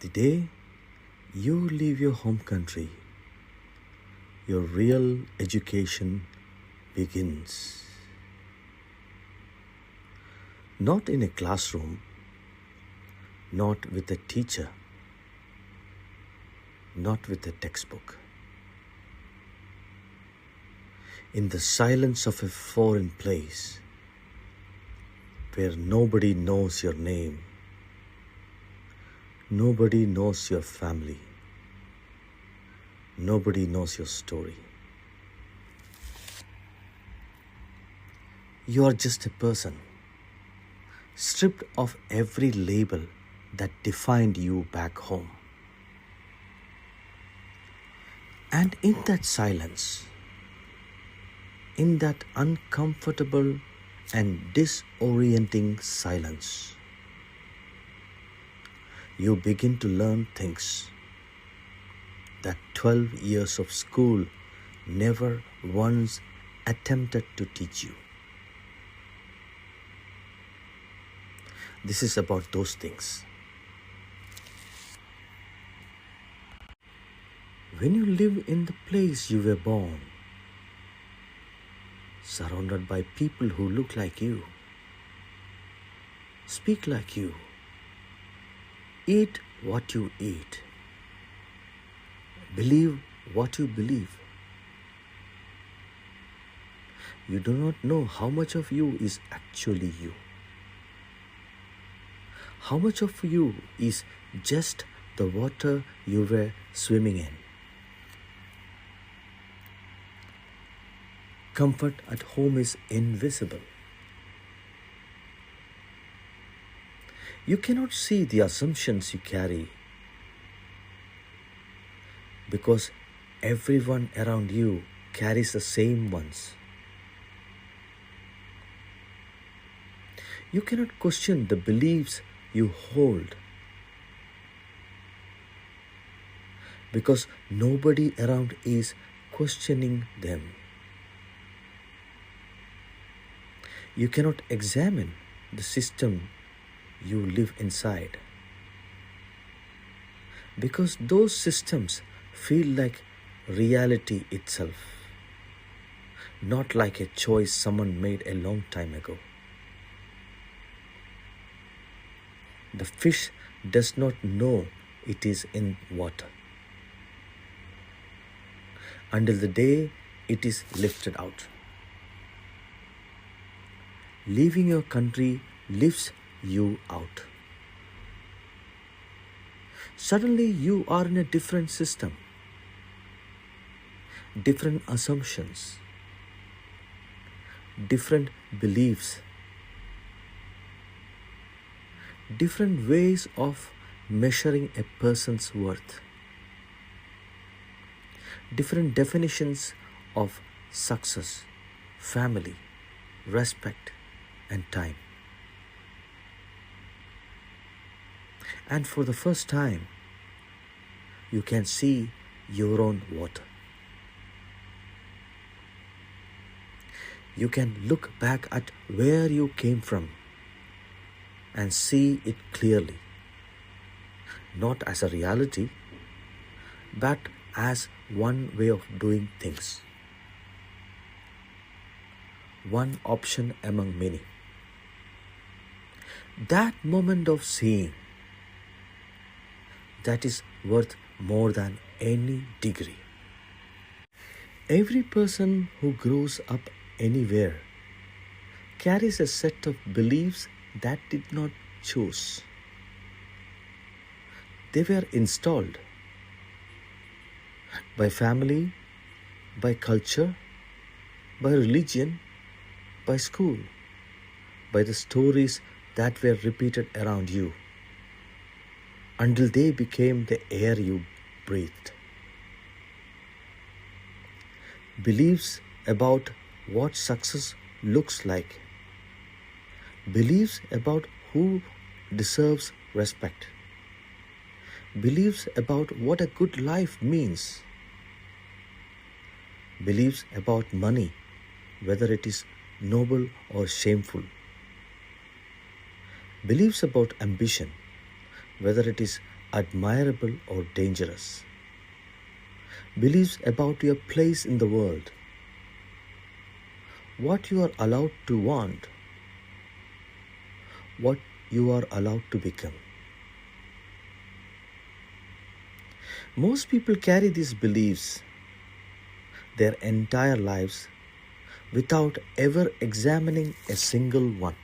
The day you leave your home country, your real education begins. Not in a classroom, not with a teacher, not with a textbook. In the silence of a foreign place where nobody knows your name, nobody knows your family, nobody knows your story. You are just a person, stripped of every label that defined you back home. And in that silence, in that uncomfortable and disorienting silence, you begin to learn things that 12 years of school never once attempted to teach you. This is about those things. When you live in the place you were born, surrounded by people who look like you, speak like you, eat what you eat, believe what you believe, you do not know how much of you is actually you. How much of you is just the water you were swimming in? Comfort at home is invisible. You cannot see the assumptions you carry because everyone around you carries the same ones. You cannot question the beliefs you hold because nobody around is questioning them. You cannot examine the system you live inside because those systems feel like reality itself, not like a choice someone made a long time ago. The fish does not know it is in water until the day it is lifted out. Leaving your country lifts you out. Suddenly you are in a different system, different assumptions, different beliefs, different ways of measuring a person's worth, different definitions of success, family, respect, and time. And for the first time, you can see your own water. You can look back at where you came from and see it clearly, not as a reality, but as one way of doing things, one option among many. That moment of seeing, that is worth more than any degree. Every person who grows up anywhere carries a set of beliefs that did not choose. They were installed by family, by culture, by religion, by school, by the stories that were repeated around you until they became the air you breathed. Beliefs about what success looks like, beliefs about who deserves respect, beliefs about what a good life means, beliefs about money, whether it is noble or shameful, beliefs about ambition, whether it is admirable or dangerous. Beliefs about your place in the world, what you are allowed to want, what you are allowed to become. Most people carry these beliefs their entire lives without ever examining a single one.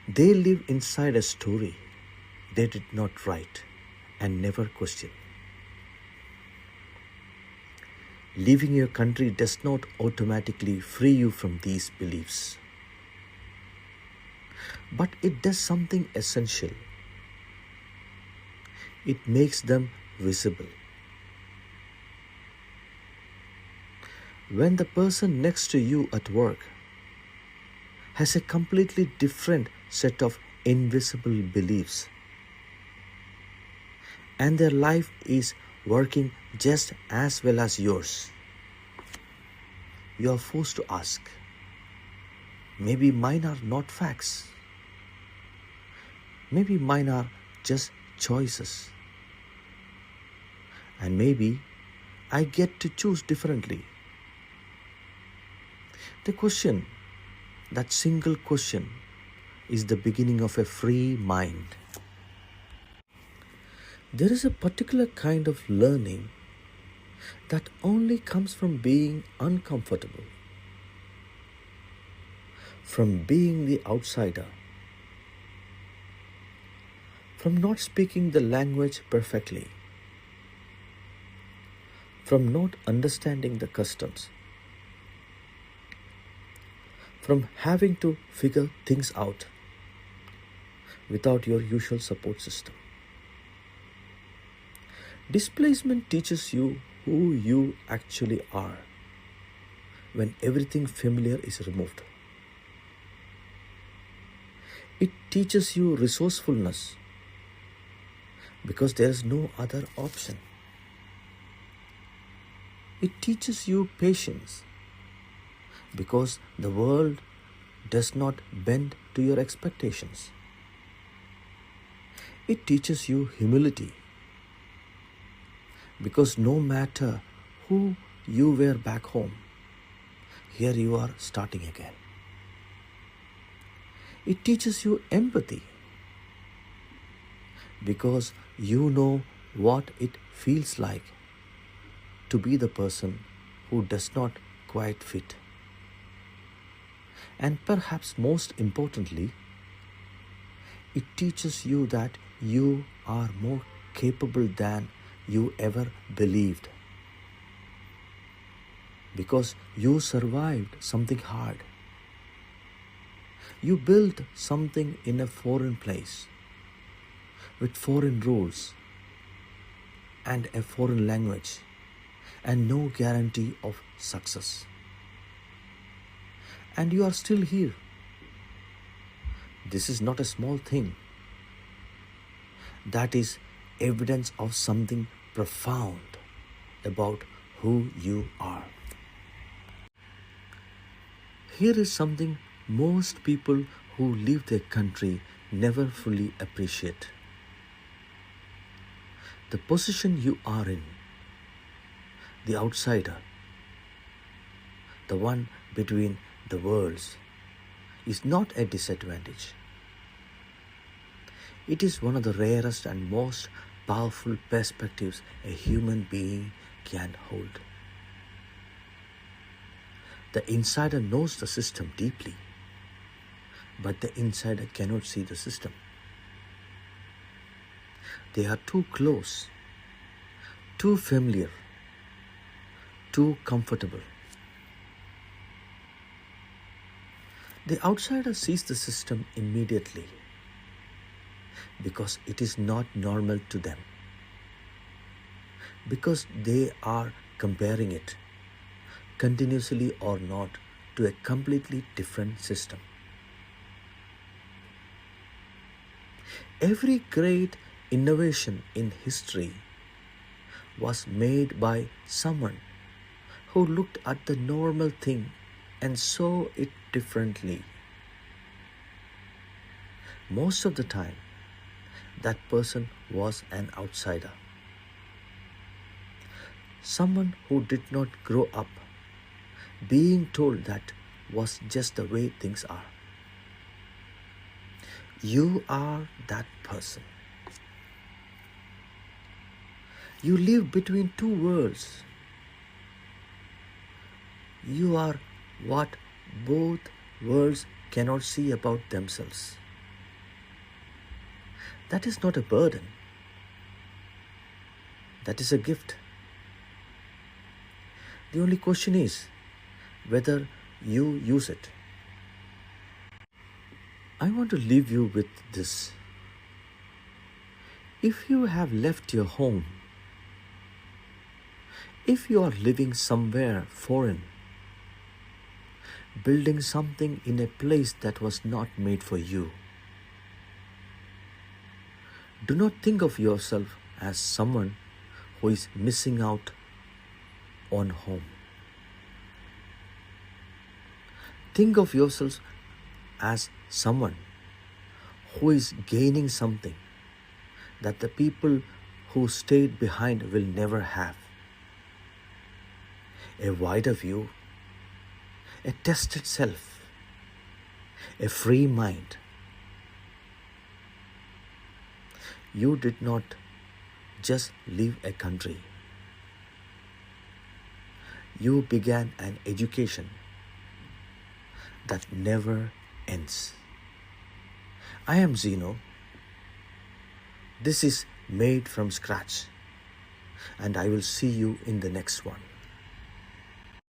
They live inside a story they did not write and never question. Leaving your country does not automatically free you from these beliefs, but it does something essential. It makes them visible. When the person next to you at work has a completely different set of invisible beliefs and their life is working just as well as yours, you are forced to ask, maybe mine are not facts. Maybe mine are just choices. And maybe I get to choose differently. The question, that single question, is the beginning of a free mind. There is a particular kind of learning that only comes from being uncomfortable, from being the outsider, from not speaking the language perfectly, from not understanding the customs, from having to figure things out without your usual support system. Displacement teaches you who you actually are when everything familiar is removed. It teaches you resourcefulness because there is no other option. It teaches you patience because the world does not bend to your expectations. It teaches you humility because no matter who you were back home, here you are starting again. It teaches you empathy because you know what it feels like to be the person who does not quite fit. And perhaps most importantly, it teaches you that you are more capable than you ever believed because you survived something hard. You built something in a foreign place with foreign rules and a foreign language and no guarantee of success. And you are still here. This is not a small thing. That is evidence of something profound about who you are. Here is something most people who leave their country never fully appreciate. The position you are in, the outsider, the one between the worlds, is not a disadvantage. It is one of the rarest and most powerful perspectives a human being can hold. The insider knows the system deeply, but the insider cannot see the system. They are too close, too familiar, too comfortable. The outsider sees the system immediately because it is not normal to them, because they are comparing it, continuously or not, to a completely different system. Every great innovation in history was made by someone who looked at the normal thing and saw it differently. Most of the time, that person was an outsider. Someone who did not grow up being told that was just the way things are. You are that person. You live between two worlds. You are what both worlds cannot see about themselves. That is not a burden. That is a gift. The only question is whether you use it. I want to leave you with this. If you have left your home, if you are living somewhere foreign, building something in a place that was not made for you, do not think of yourself as someone who is missing out on home. Think of yourself as someone who is gaining something that the people who stayed behind will never have. A wider view, a tested self, a free mind. You did not just leave a country. You began an education that never ends. I am Zeno. This is Made from Scratch, and I will see you in the next one.